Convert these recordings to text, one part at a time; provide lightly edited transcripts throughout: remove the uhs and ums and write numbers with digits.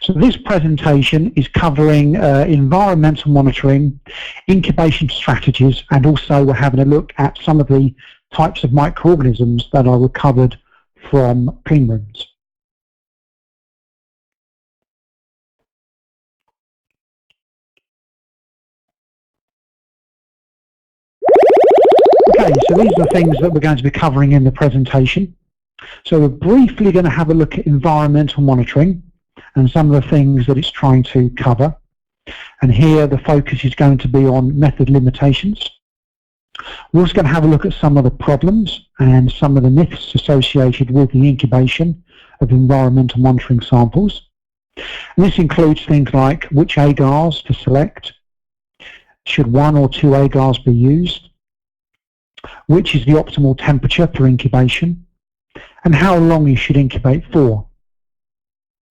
So this presentation is covering environmental monitoring, incubation strategies, and also we're having a look at some of the types of microorganisms that are recovered from clean rooms. Okay, so these are the things that we're going to be covering in the presentation. So we're briefly going to have a look at environmental monitoring and some of the things that it's trying to cover. And here the focus is going to be on method limitations. We're also going to have a look at some of the problems and some of the myths associated with the incubation of environmental monitoring samples. And this includes things like which agars to select, should one or two agars be used, which is the optimal temperature for incubation, and how long you should incubate for.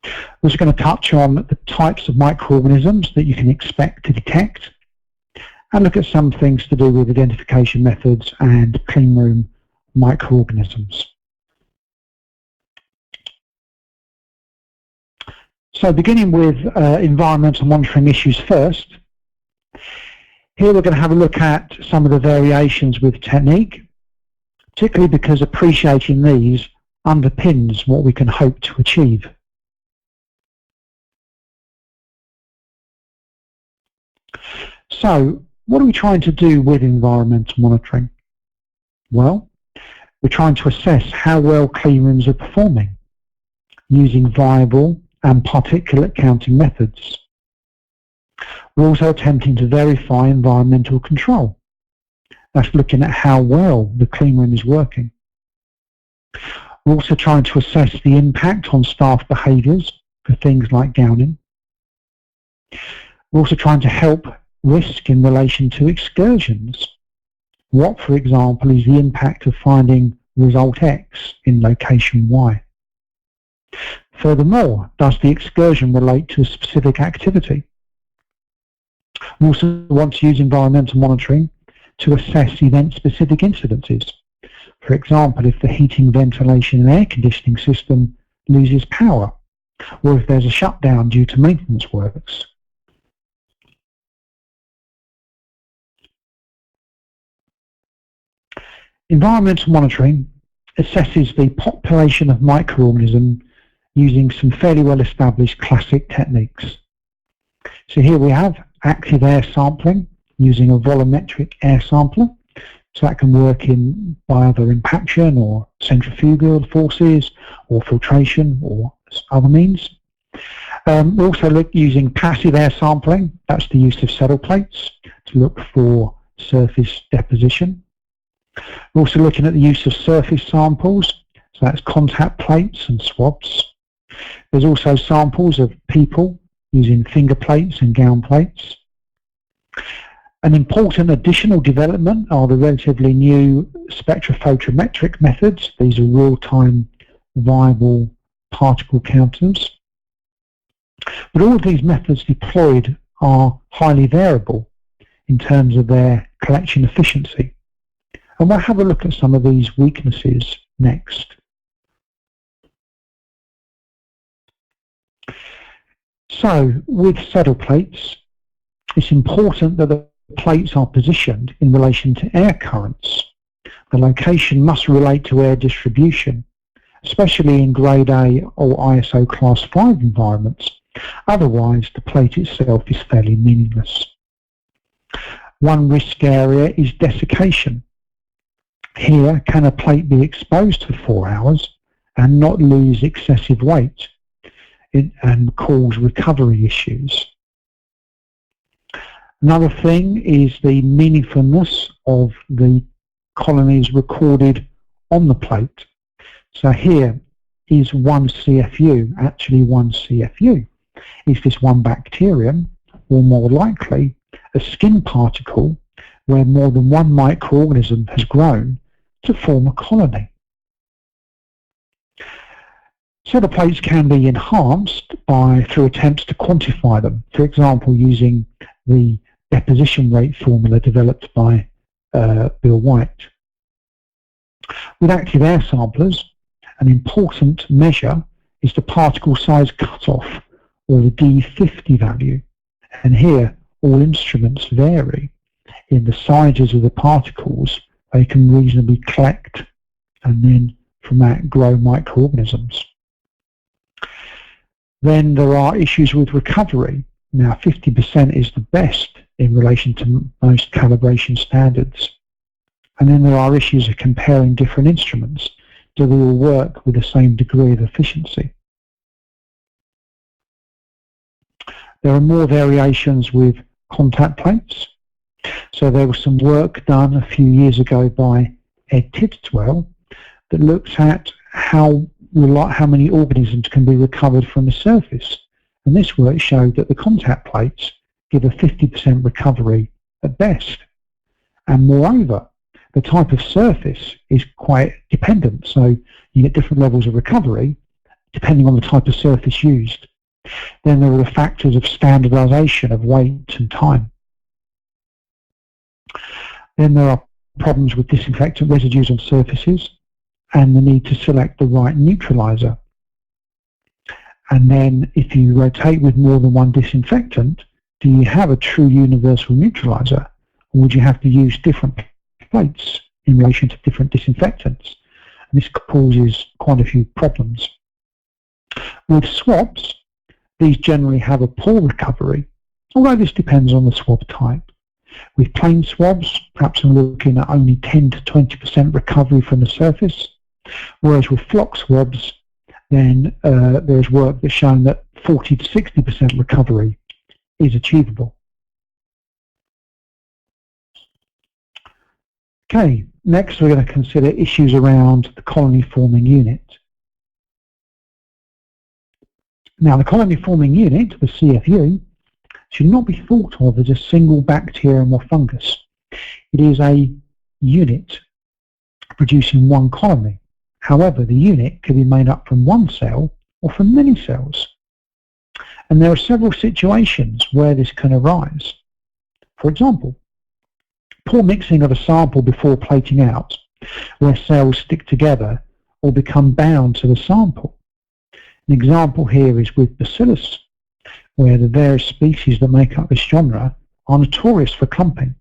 We're also going to touch on the types of microorganisms that you can expect to detect and look at some things to do with identification methods and clean room microorganisms. So beginning with environmental monitoring issues first, here we're going to have a look at some of the variations with technique, particularly because appreciating these underpins what we can hope to achieve. So, what are we trying to do with environmental monitoring? Well, we're trying to assess how well clean rooms are performing using viable and particulate counting methods. We're also attempting to verify environmental control. That's looking at how well the clean room is working. We're also trying to assess the impact on staff behaviours for things like gowning. We're also trying to help risk in relation to excursions. What, for example, is the impact of finding result X in location Y? Furthermore, does the excursion relate to a specific activity? We also want to use environmental monitoring to assess event-specific incidences. For example, if the heating, ventilation and air conditioning system loses power, or if there's a shutdown due to maintenance works. Environmental monitoring assesses the population of microorganisms using some fairly well-established classic techniques. So here we have active air sampling using a volumetric air sampler. So that can work by either impaction or centrifugal forces or filtration or other means. We also look using passive air sampling. That's the use of saddle plates to look for surface deposition. We're also looking at the use of surface samples. So that's contact plates and swabs. There's also samples of people using finger plates and gown plates. An important additional development are the relatively new spectrophotometric methods. These are real-time viable particle counters. But all of these methods deployed are highly variable in terms of their collection efficiency. And we'll have a look at some of these weaknesses next. So, with saddle plates, it's important that the plates are positioned in relation to air currents. The location must relate to air distribution, especially in grade A or ISO class 5 environments. Otherwise, the plate itself is fairly meaningless. One risk area is desiccation. Here, can a plate be exposed for 4 hours and not lose excessive weight and cause recovery issues? Another thing is the meaningfulness of the colonies recorded on the plate. So here is 1 CFU, actually 1 CFU. Is this one bacterium, or more likely a skin particle where more than one microorganism has grown to form a colony? So the plates can be enhanced through attempts to quantify them, for example using the deposition rate formula developed by Bill White. With active air samplers, an important measure is the particle size cutoff, or the D50 value. And here, all instruments vary in the sizes of the particles they can reasonably collect, and then from that grow microorganisms. Then there are issues with recovery. Now 50% is the best in relation to most calibration standards. And then there are issues of comparing different instruments. Do they all work with the same degree of efficiency? There are more variations with contact plates. So there was some work done a few years ago by Ed Tidswell that looks at how many organisms can be recovered from the surface. And this work showed that the contact plates give a 50% recovery at best. And moreover, the type of surface is quite dependent. So you get different levels of recovery depending on the type of surface used. Then there are the factors of standardization of weight and time. Then there are problems with disinfectant residues on surfaces and the need to select the right neutralizer. And then if you rotate with more than one disinfectant, do you have a true universal neutralizer, or would you have to use different plates in relation to different disinfectants? And this causes quite a few problems. With swabs, these generally have a poor recovery, although this depends on the swab type. With plain swabs, perhaps I'm looking at only 10 to 20% recovery from the surface, whereas with flock swabs, then there's work that's shown that 40 to 60% recovery is achievable. Okay, next we're going to consider issues around the colony forming unit. Now the colony forming unit, the CFU, should not be thought of as a single bacterium or fungus. It is a unit producing one colony. However, the unit can be made up from one cell or from many cells. And there are several situations where this can arise. For example, poor mixing of a sample before plating out, where cells stick together or become bound to the sample. An example here is with Bacillus, where the various species that make up this genre are notorious for clumping.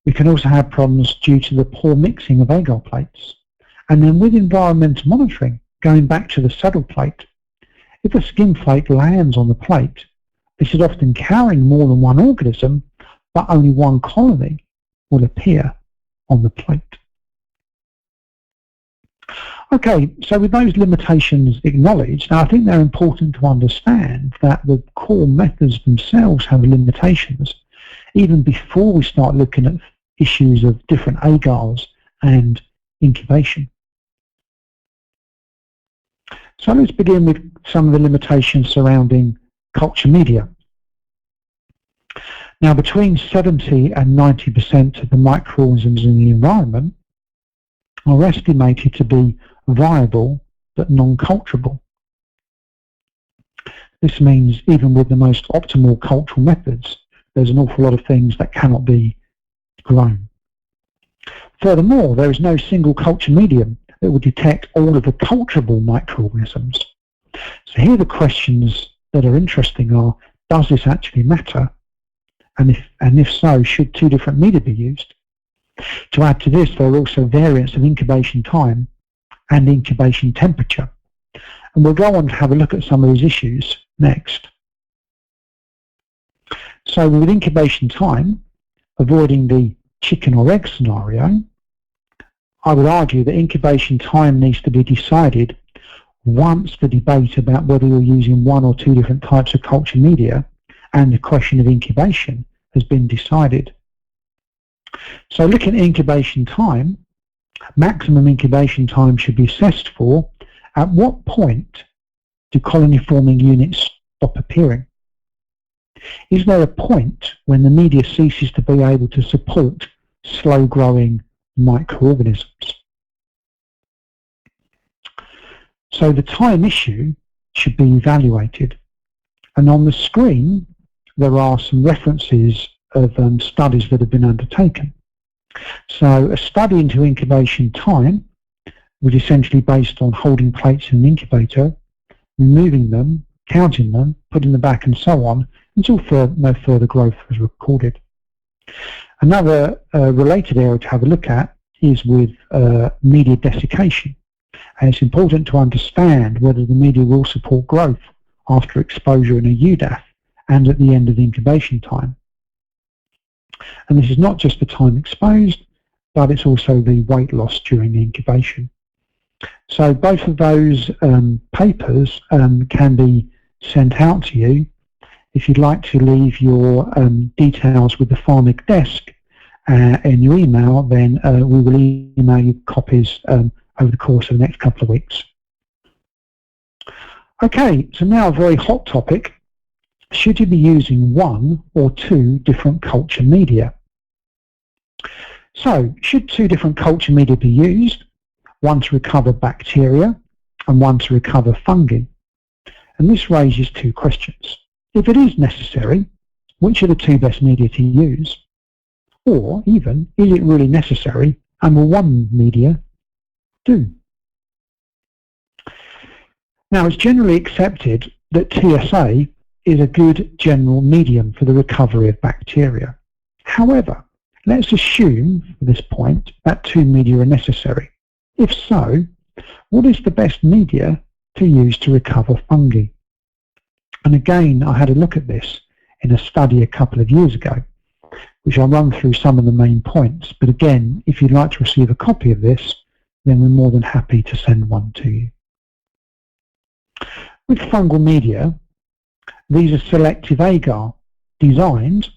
We can also have problems due to the poor mixing of agar plates. And then with environmental monitoring, going back to the saddle plate, if a skin flake lands on the plate, this is often carrying more than one organism, but only one colony will appear on the plate. Okay, so with those limitations acknowledged, now I think they're important to understand that the core methods themselves have limitations, even before we start looking at issues of different agars and incubation. So let's begin with some of the limitations surrounding culture media. Now, between 70 and 90% of the microorganisms in the environment are estimated to be viable but non-culturable. This means even with the most optimal cultural methods, there's an awful lot of things that cannot be grown. Furthermore, there is no single culture medium that will detect all of the culturable microorganisms. So here the questions that are interesting are, does this actually matter? And if so, should two different media be used? To add to this, there are also variants of incubation time and incubation temperature. And we'll go on to have a look at some of these issues next. So with incubation time, avoiding the chicken or egg scenario, I would argue that incubation time needs to be decided once the debate about whether you're using one or two different types of culture media and the question of incubation has been decided. So looking at incubation time, maximum incubation time should be assessed for at what point do colony forming units stop appearing? Is there a point when the media ceases to be able to support slow growing microorganisms? So the time issue should be evaluated. And on the screen there are some references of studies that have been undertaken. So a study into incubation time was essentially based on holding plates in an incubator, removing them counting them, putting them back and so on, until no further growth was recorded. Another related area to have a look at is with media desiccation. And it's important to understand whether the media will support growth after exposure in a UDAF and at the end of the incubation time. And this is not just the time exposed, but it's also the weight loss during the incubation. So both of those papers can be sent out to you. If you'd like to leave your details with the Pharmic desk in your email, then we will email you copies over the course of the next couple of weeks. Okay, so now a very hot topic. Should you be using one or two different culture media? So, should two different culture media be used? One to recover bacteria and one to recover fungi? And this raises two questions. If it is necessary, which are the two best media to use? Or even, is it really necessary and will one media do? Now, it's generally accepted that TSA is a good general medium for the recovery of bacteria. However, let's assume for this point that two media are necessary. If so, what is the best media to use to recover fungi? And again, I had a look at this in a study a couple of years ago, which I'll run through some of the main points. But again, if you'd like to receive a copy of this, then we're more than happy to send one to you. With fungal media, these are selective agar designed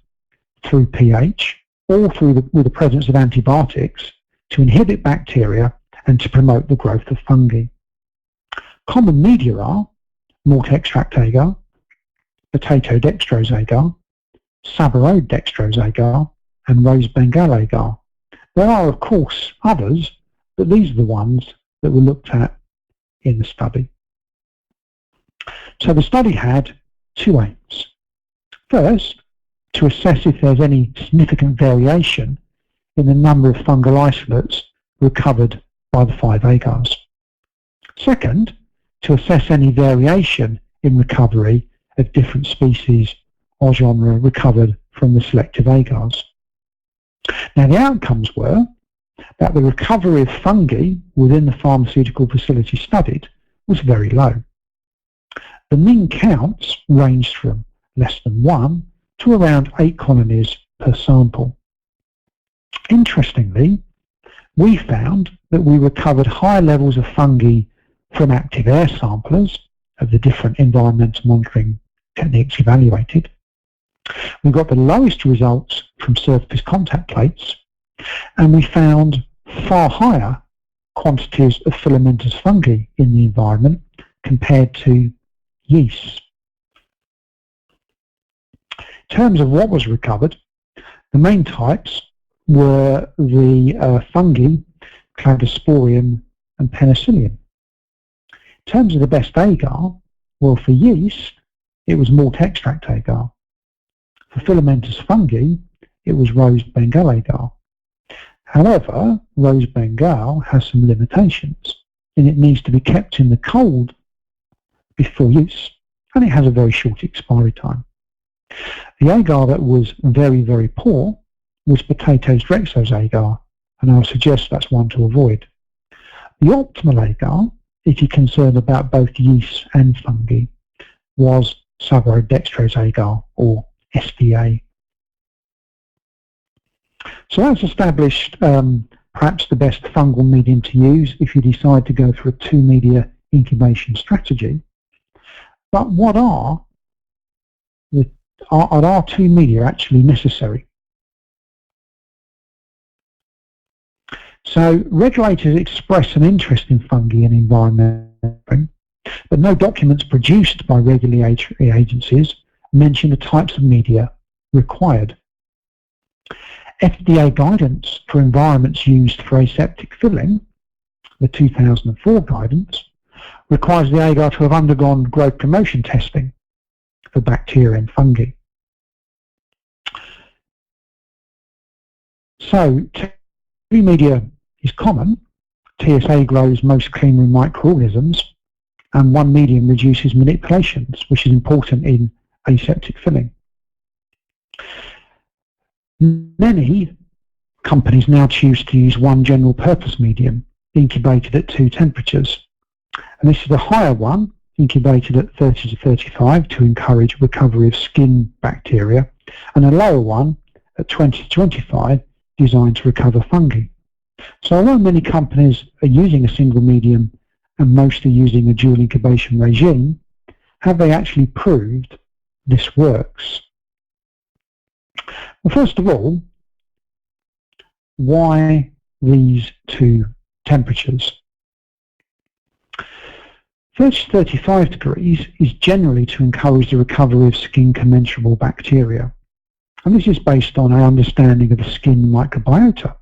through pH or with the presence of antibiotics to inhibit bacteria and to promote the growth of fungi. Common media are malt extract agar, potato dextrose agar, sabouraud dextrose agar, and rose bengal agar. There are, of course, others, but these are the ones that were looked at in the study. So the study had two aims. First, to assess if there's any significant variation in the number of fungal isolates recovered by the 5 agars. Second, to assess any variation in recovery of different species or genre recovered from the selective agars. Now, the outcomes were that the recovery of fungi within the pharmaceutical facility studied was very low. The mean counts ranged from less than 1 to around 8 colonies per sample. Interestingly, we found that we recovered high levels of fungi from active air samplers of the different environmental monitoring techniques evaluated. We got the lowest results from surface contact plates, and we found far higher quantities of filamentous fungi in the environment compared to yeast. In terms of what was recovered, the main types were the fungi, Cladosporium and Penicillium. In terms of the best agar, well, for yeast, it was malt extract agar. For filamentous fungi, it was rose bengal agar. However, rose bengal has some limitations, and it needs to be kept in the cold before use, and it has a very short expiry time. The agar that was very, very poor was potatoes drexose agar, and I'll suggest that's one to avoid. The optimal agar, if you're concerned about both yeast and fungi, was sabouraud dextrose agar, or SDA. So that's established perhaps the best fungal medium to use if you decide to go for a 2-media incubation strategy. But what are 2 media actually necessary? So regulators express an interest in fungi and environment, but no documents produced by regulatory agencies mention the types of media required. FDA guidance for environments used for aseptic filling, the 2004 guidance, requires the agar to have undergone growth promotion testing for bacteria and fungi. So, 2 media is common. TSA grows most cleanroom microorganisms, and one medium reduces manipulations, which is important in aseptic filling. Many companies now choose to use one general purpose medium, incubated at 2 temperatures. And this is the higher one, incubated at 30 to 35 to encourage recovery of skin bacteria, and a lower one at 20 to 25 designed to recover fungi. So although many companies are using a single medium and mostly using a dual incubation regime, have they actually proved this works? Well, first of all, why these 2 temperatures? 30 to 35 degrees is generally to encourage the recovery of skin commensurable bacteria. And this is based on our understanding of the skin microbiota,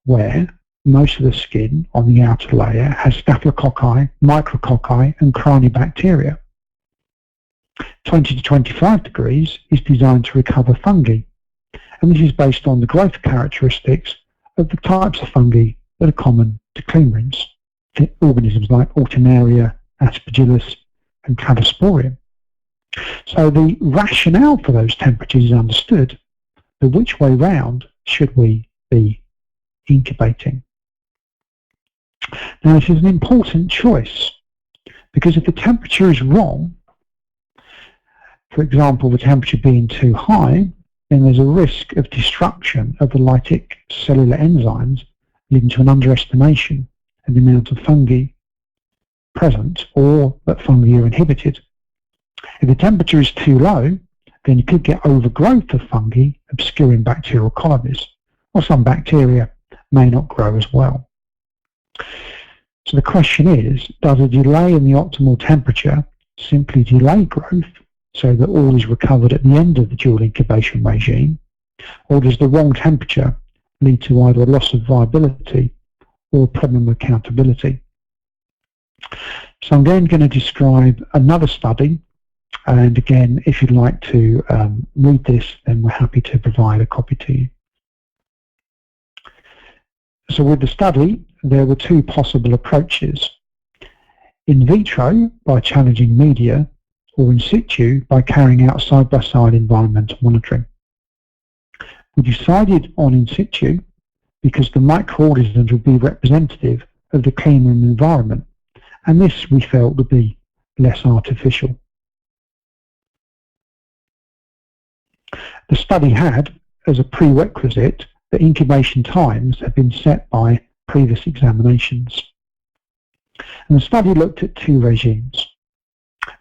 where most of the skin on the outer layer has staphylococci, micrococci and cyanobacteria. 20 to 25 degrees is designed to recover fungi, and this is based on the growth characteristics of the types of fungi that are common to cleanrooms, organisms like Alternaria, Aspergillus and Cladosporium. So the rationale for those temperatures is understood, but which way round should we be incubating? Now this is an important choice, because if the temperature is wrong, for example the temperature being too high, then there's a risk of destruction of the lytic cellular enzymes, leading to an underestimation of the amount of fungi present or that fungi are inhibited. If the temperature is too low, then you could get overgrowth of fungi obscuring bacterial colonies, or some bacteria may not grow as well. So the question is, does a delay in the optimal temperature simply delay growth so that all is recovered at the end of the dual incubation regime, or does the wrong temperature lead to either a loss of viability or a problem of accountability? So I'm then going to describe another study, and again, if you'd like to read this, then we're happy to provide a copy to you. So with the study, there were 2 possible approaches: in vitro by challenging media, or in situ by carrying out side-by-side environmental monitoring. We decided on in situ because the microorganisms would be representative of the cleanroom environment, and this we felt would be less artificial. The study had as a prerequisite that incubation times had been set by previous examinations. And the study looked at 2 regimes.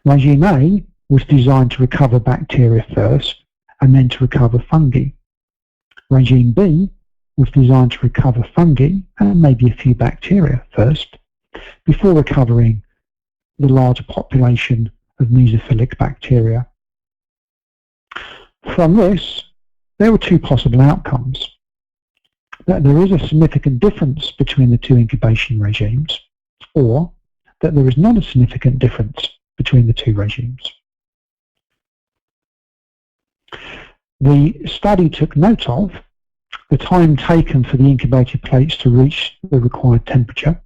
Regime A was designed to recover bacteria first and then to recover fungi. Regime B was designed to recover fungi and maybe a few bacteria first, before recovering the larger population of mesophilic bacteria. From this, there were 2 possible outcomes: that there is a significant difference between the 2 incubation regimes, or that there is not a significant difference between the 2 regimes. The study took note of the time taken for the incubated plates to reach the required temperature,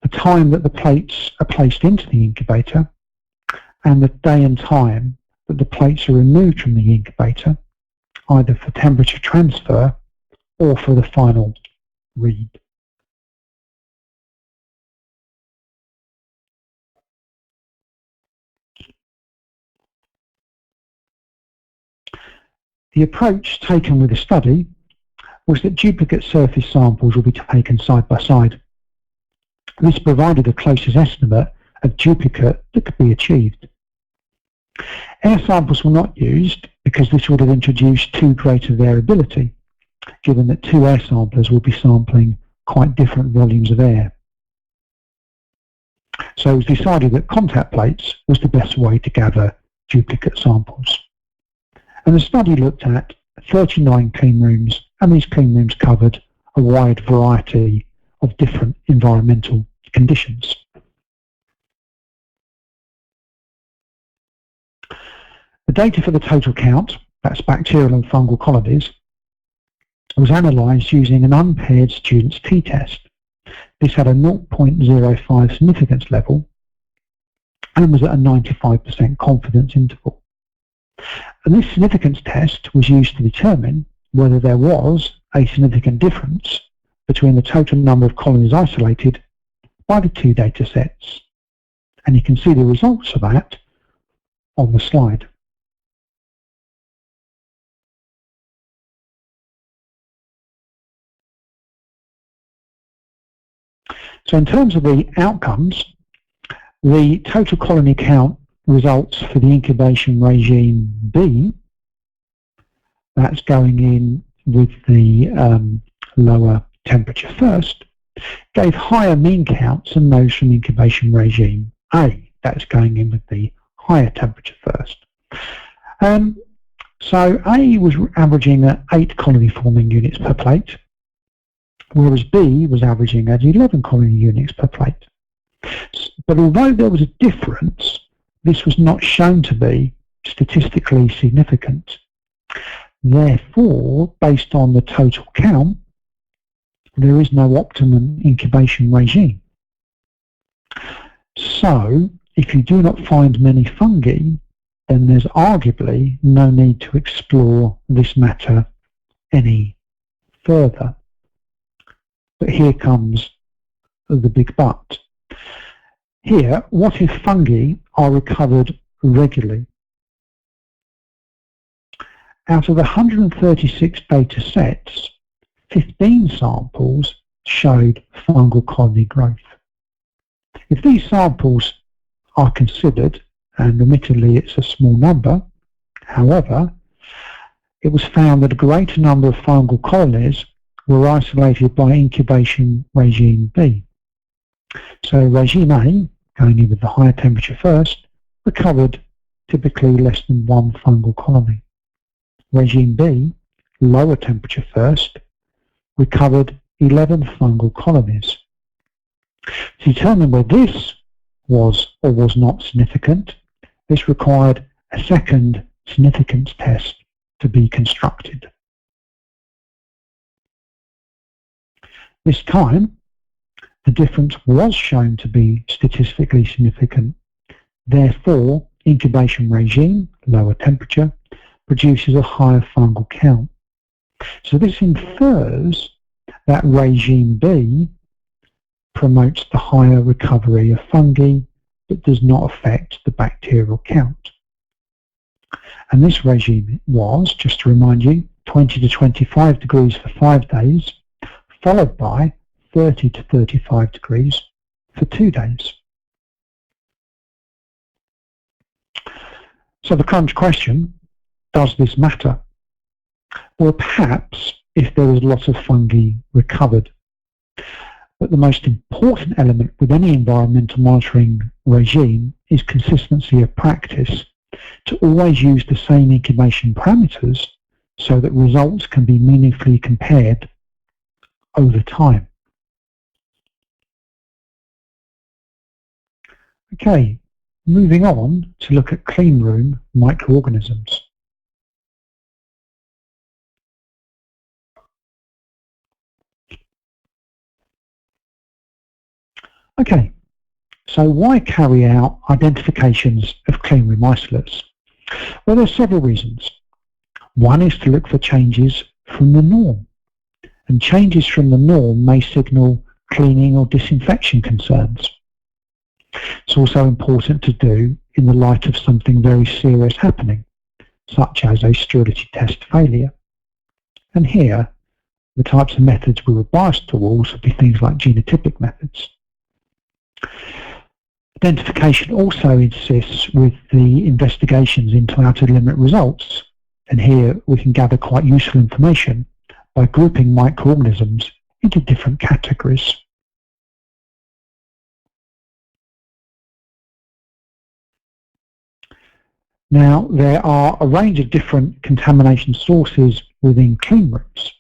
the time that the plates are placed into the incubator, and the day and time that the plates are removed from the incubator, either for temperature transfer or for the final read. The approach taken with the study was that duplicate surface samples will be taken side by side. This provided the closest estimate of duplicate that could be achieved. Air samples were not used because this would have introduced too great a variability, given that 2 air samplers will be sampling quite different volumes of air. So it was decided that contact plates was the best way to gather duplicate samples. And the study looked at 39 clean rooms, and these clean rooms covered a wide variety of different environmental conditions. The data for the total count, that's bacterial and fungal colonies, was analysed using an unpaired student's t-test. This had a 0.05 significance level and was at a 95% confidence interval. And this significance test was used to determine whether there was a significant difference between the total number of colonies isolated by the two data sets. And you can see the results of that on the slide. So in terms of the outcomes, the total colony count results for the incubation regime B, that's going in with the lower temperature first, gave higher mean counts than those from incubation regime A, that's going in with the higher temperature first. So A was averaging at 8 colony forming units per plate, whereas B was averaging at 11 colony units per plate. But although there was a difference, this was not shown to be statistically significant. Therefore, based on the total count, there is no optimum incubation regime. So, if you do not find many fungi, then there's arguably no need to explore this matter any further. But here comes the big but. Here, what if fungi are recovered regularly? Out of the 136 data sets, 15 samples showed fungal colony growth. If these samples are considered, and admittedly it's a small number, however, it was found that a greater number of fungal colonies were isolated by incubation regime B. So regime A, going in with the higher temperature first, recovered typically less than 1 fungal colony. Regime B, lower temperature first, recovered 11 fungal colonies. To determine whether this was or was not significant, this required a second significance test to be constructed. This time, the difference was shown to be statistically significant. Therefore, incubation regime, lower temperature, produces a higher fungal count. So this infers that regime B promotes the higher recovery of fungi but does not affect the bacterial count. And this regime was, just to remind you, 20 to 25 degrees for 5 days, followed by 30 to 35 degrees for 2 days. So the current question, does this matter? Well, perhaps if there is a lot of fungi recovered. But the most important element with any environmental monitoring regime is consistency of practice, to always use the same incubation parameters so that results can be meaningfully compared over time. Okay, moving on to look at cleanroom microorganisms. Okay, so why carry out identifications of cleanroom isolates? Well, there are several reasons. One is to look for changes from the norm, and changes from the norm may signal cleaning or disinfection concerns. It's also important to do in the light of something very serious happening, such as a sterility test failure. And here, the types of methods we were biased towards would be things like genotypic methods. Identification also assists with the investigations into outer limit results, and here we can gather quite useful information by grouping microorganisms into different categories. Now, there are a range of different contamination sources within cleanrooms,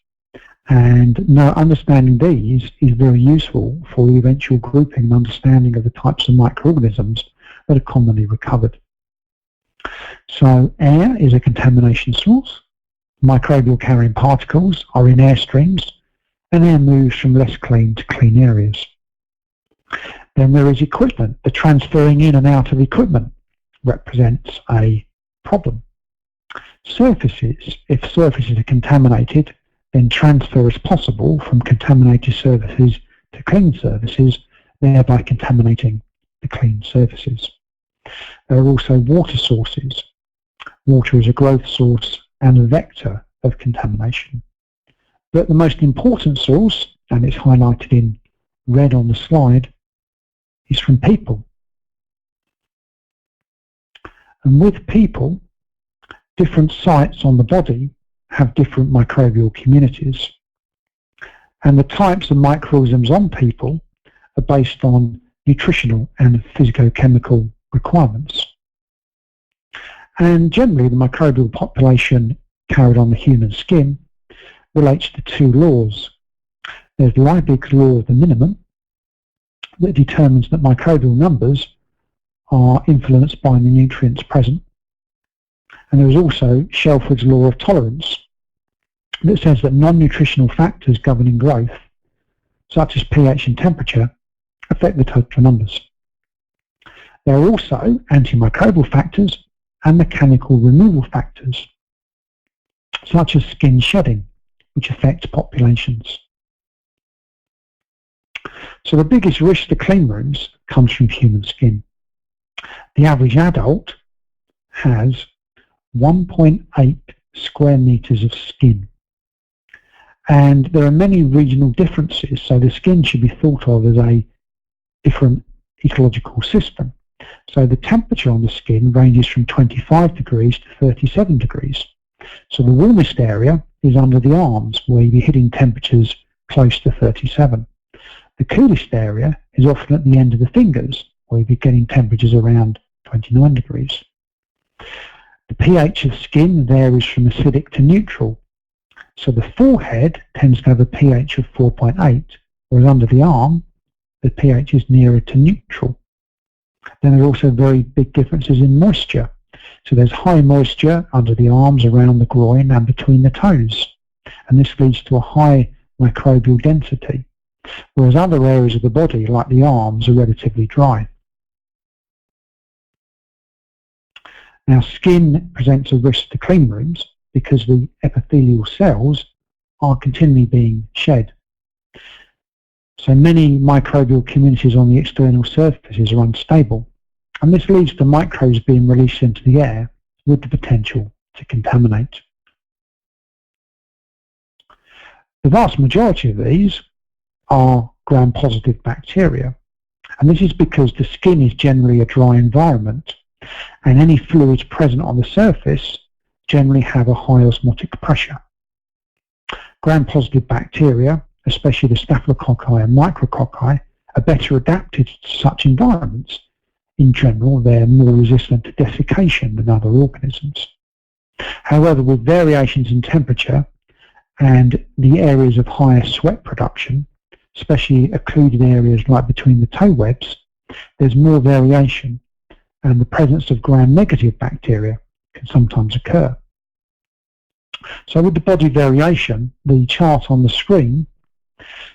and understanding these is very useful for the eventual grouping and understanding of the types of microorganisms that are commonly recovered. So air is a contamination source. Microbial carrying particles are in air streams, and air moves from less clean to clean areas. Then there is equipment. The transferring in and out of equipment represents a problem. Surfaces. If surfaces are contaminated, then transfer is possible from contaminated surfaces to clean surfaces, thereby contaminating the clean surfaces. There are also water sources. Water is a growth source and a vector of contamination. But the most important source, and it's highlighted in red on the slide, is from people. And with people, different sites on the body have different microbial communities. And the types of microorganisms on people are based on nutritional and physicochemical requirements. And generally, the microbial population carried on the human skin relates to two laws. There's Liebig's law of the minimum, that determines that microbial numbers are influenced by the nutrients present. And there is also Shelford's law of tolerance, that says that non-nutritional factors governing growth, such as pH and temperature, affect the total numbers. There are also antimicrobial factors and mechanical removal factors, such as skin shedding, which affects populations. So the biggest risk to clean rooms comes from human skin. The average adult has 1.8 square meters of skin. And there are many regional differences, so the skin should be thought of as a different ecological system. So the temperature on the skin ranges from 25 degrees to 37 degrees. So the warmest area is under the arms, where you'll be hitting temperatures close to 37. The coolest area is often at the end of the fingers, where you'll be getting temperatures around 29 degrees. The pH of skin varies from acidic to neutral. So the forehead tends to have a pH of 4.8, whereas under the arm, the pH is nearer to neutral. Then there are also very big differences in moisture. So there's high moisture under the arms, around the groin and between the toes. And this leads to a high microbial density, whereas other areas of the body, like the arms, are relatively dry. Now, skin presents a risk to clean rooms because the epithelial cells are continually being shed. So many microbial communities on the external surfaces are unstable, and this leads to microbes being released into the air with the potential to contaminate. The vast majority of these are gram-positive bacteria, and this is because the skin is generally a dry environment, and any fluids present on the surface generally have a high osmotic pressure. Gram-positive bacteria, especially the staphylococci and micrococci, are better adapted to such environments. In general, they're more resistant to desiccation than other organisms. However, with variations in temperature and the areas of higher sweat production, especially occluded areas like between the toe webs, there's more variation, and the presence of gram-negative bacteria can sometimes occur. So with the body variation, the chart on the screen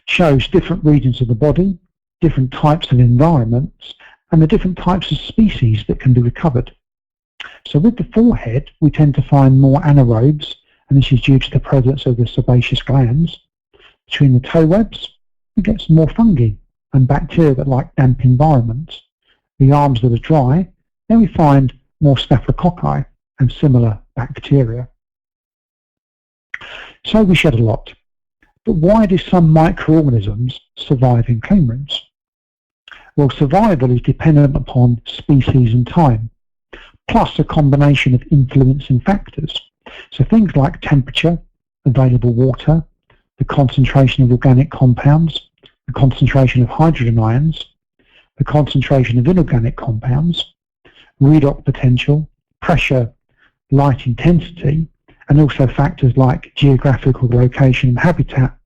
shows different regions of the body, different types of environments, and the different types of species that can be recovered. So with the forehead, we tend to find more anaerobes, and this is due to the presence of the sebaceous glands. Between the toe webs, we get some more fungi and bacteria that like damp environments. The arms that are dry, then we find more staphylococci and similar bacteria. So we shed a lot. But why do some microorganisms survive in clean rooms? Well, survival is dependent upon species and time, plus a combination of influencing factors. So things like temperature, available water, the concentration of organic compounds, the concentration of hydrogen ions, the concentration of inorganic compounds, redox potential, pressure, light intensity, and also factors like geographical location and habitat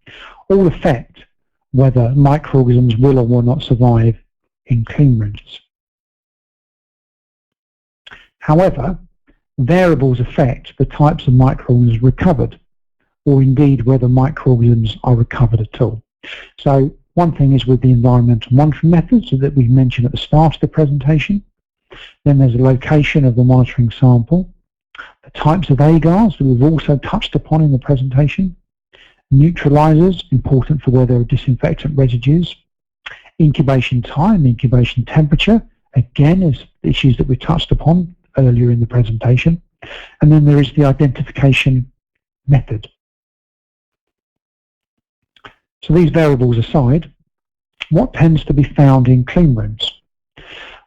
all affect whether microorganisms will or will not survive in clean rooms. However, variables affect the types of microorganisms recovered, or indeed whether microorganisms are recovered at all. So One thing is with the environmental monitoring methods that we mentioned at the start of the presentation. Then there's a location of the monitoring sample, the types of agars that we've also touched upon in the presentation, neutralizers, important for where there are disinfectant residues, incubation time, incubation temperature, again is issues that we touched upon earlier in the presentation, and then there is the identification method. So these variables aside, what tends to be found in clean rooms?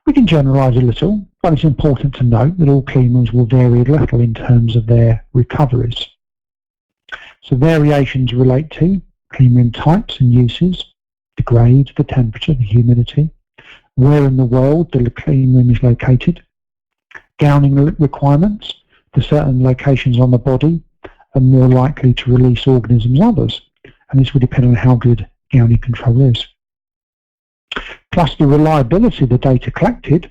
We can generalize a little, but it's important to note that all clean rooms will vary a little in terms of their recoveries. So variations relate to clean room types and uses, the grade, the temperature, the humidity, where in the world the clean room is located, gowning requirements, for certain locations on the body are more likely to release organisms than others, and this will depend on how good gowning control is. Plus the reliability of the data collected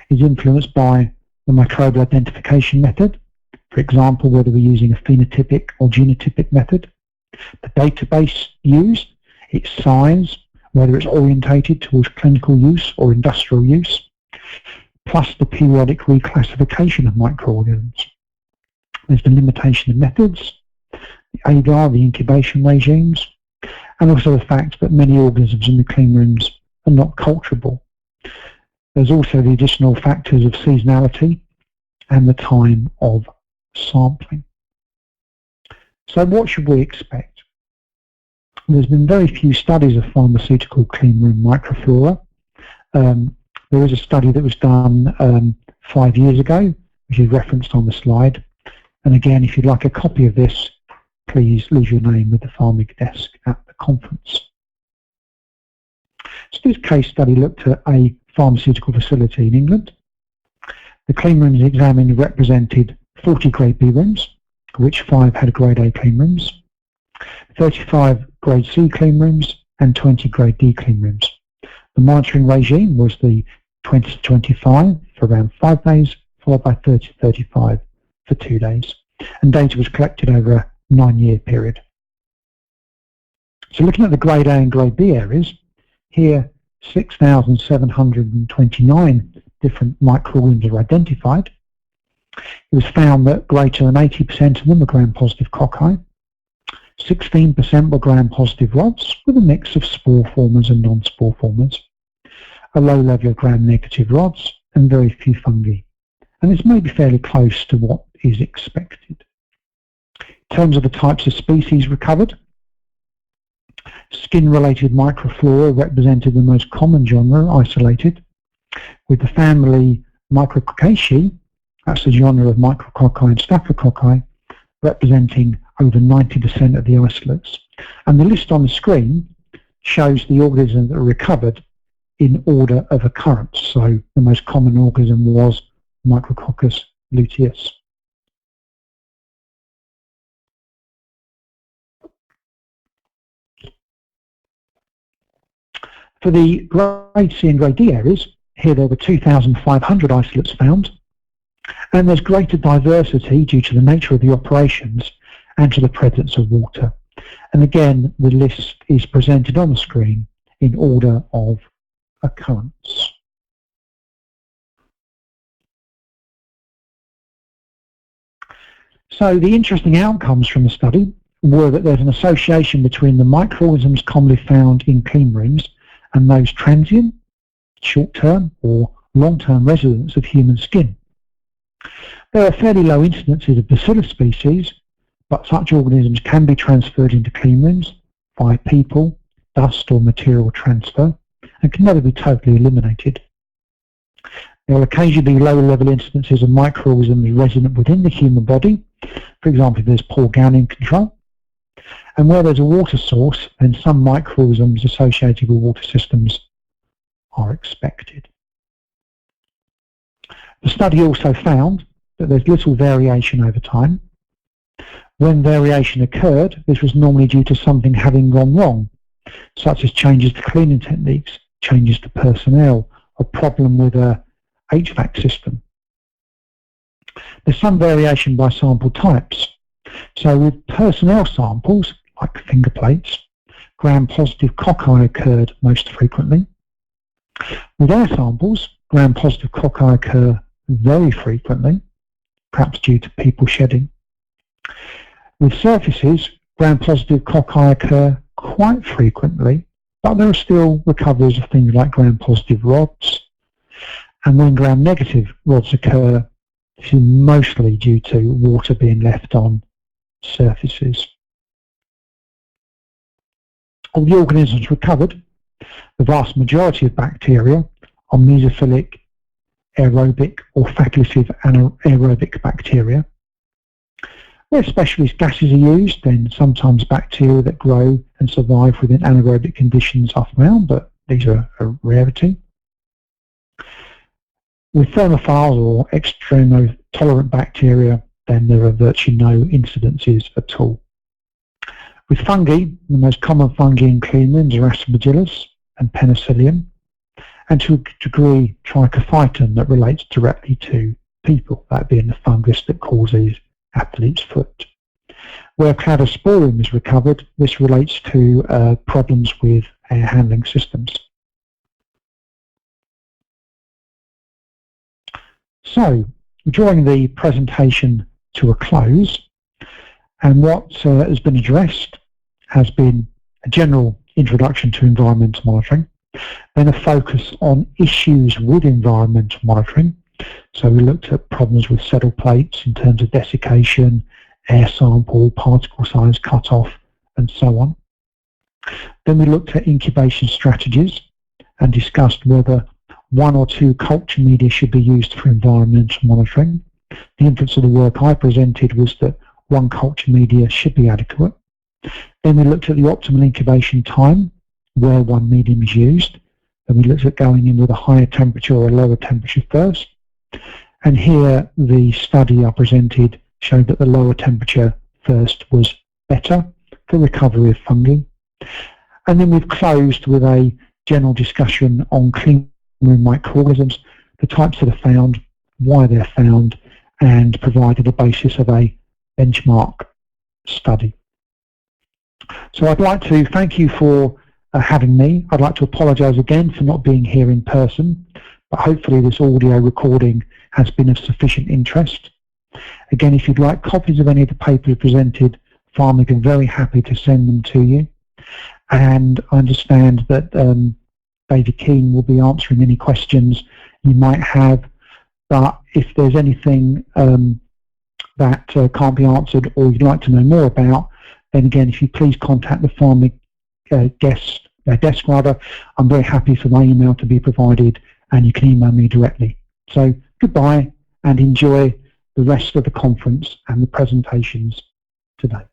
is influenced by the microbial identification method, for example whether we're using a phenotypic or genotypic method, the database used, its size, whether it's orientated towards clinical use or industrial use, plus the periodic reclassification of microorganisms. There's the limitation of methods, the agar, the incubation regimes, and also the fact that many organisms in the clean rooms are not culturable. There's also the additional factors of seasonality and the time of sampling. So what should we expect? There's been very few studies of pharmaceutical clean room microflora. There is a study that was done 5 years ago, which is referenced on the slide. And again, if you'd like a copy of this, please leave your name with the Pharmic desk at the conference. So this case study looked at a pharmaceutical facility in England. The clean rooms examined represented 40 grade B rooms, of which 5 had grade A clean rooms, 35 grade C clean rooms, and 20 grade D clean rooms. The monitoring regime was the 20 to 25 for around 5 days, followed by 30 to 35 for 2 days. And data was collected over a 9-year period. So looking at the grade A and grade B areas, here 6,729 different microorganisms are identified. It was found that greater than 80% of them were gram-positive cocci, 16% were gram-positive rods, with a mix of spore formers and non-spore formers, a low level of gram-negative rods, and very few fungi. And this may be fairly close to what is expected. In terms of the types of species recovered, skin-related microflora represented the most common genre isolated, with the family Micrococcaceae, that's the genre of micrococci and staphylococci, representing over 90% of the isolates. And the list on the screen shows the organisms that are recovered in order of occurrence. So the most common organism was Micrococcus luteus. For the grade C and grade D areas, here there were 2,500 isolates found, and there's greater diversity due to the nature of the operations and to the presence of water. And again, the list is presented on the screen in order of occurrence. So the interesting outcomes from the study were that there's an association between the microorganisms commonly found in clean rooms and those transient, short-term or long-term residents of human skin. There are fairly low incidences of bacillus species, but such organisms can be transferred into clean rooms via people, dust or material transfer, and can never be totally eliminated. There will occasionally be low-level instances of microorganisms resident within the human body, for example if there's poor gowning control. And where there's a water source, then some microorganisms associated with water systems are expected. The study also found that there's little variation over time. When variation occurred, this was normally due to something having gone wrong, such as changes to cleaning techniques, changes to personnel, a problem with a HVAC system. There's some variation by sample types. So with personnel samples, like finger plates, gram-positive cocci occurred most frequently. With air samples, gram-positive cocci occur very frequently, perhaps due to people shedding. With surfaces, gram-positive cocci occur quite frequently, but there are still recoveries of things like gram-positive rods. And when gram-negative rods occur, this is mostly due to water being left on surfaces. Of the organisms recovered, the vast majority of bacteria are mesophilic, aerobic or facultative anaerobic bacteria. Where specialist gases are used, then sometimes bacteria that grow and survive within anaerobic conditions are found, but these are a rarity. With thermophiles or extremotolerant bacteria, then there are virtually no incidences at all. With fungi, the most common fungi in cleanrooms are Aspergillus and Penicillium, and to a degree Trichophyton that relates directly to people, that being the fungus that causes athlete's foot. Where Cladosporium is recovered, this relates to problems with air handling systems. So, drawing the presentation to a close, and what has been addressed has been a general introduction to environmental monitoring, then a focus on issues with environmental monitoring. So we looked at problems with saddle plates in terms of desiccation, air sample, particle size cutoff, and so on. Then we looked at incubation strategies and discussed whether one or two culture media should be used for environmental monitoring. The inference of the work I presented was that one culture media should be adequate. Then we looked at the optimal incubation time, where one medium is used. Then we looked at going in with a higher temperature or a lower temperature first. And here the study I presented showed that the lower temperature first was better for recovery of fungi. And then we've closed with a general discussion on cleanroom microorganisms, the types that are found, why they're found, and provided a basis of a benchmark study. So I'd like to thank you for having me. I'd like to apologise again for not being here in person, but hopefully this audio recording has been of sufficient interest. Again, if you'd like copies of any of the papers presented, Farming are very happy to send them to you. And I understand that David Keane will be answering any questions you might have, but if there's anything that can't be answered or you'd like to know more about, then again, if you please contact the Farming desk, I'm very happy for my email to be provided, and you can email me directly. So goodbye and enjoy the rest of the conference and the presentations today.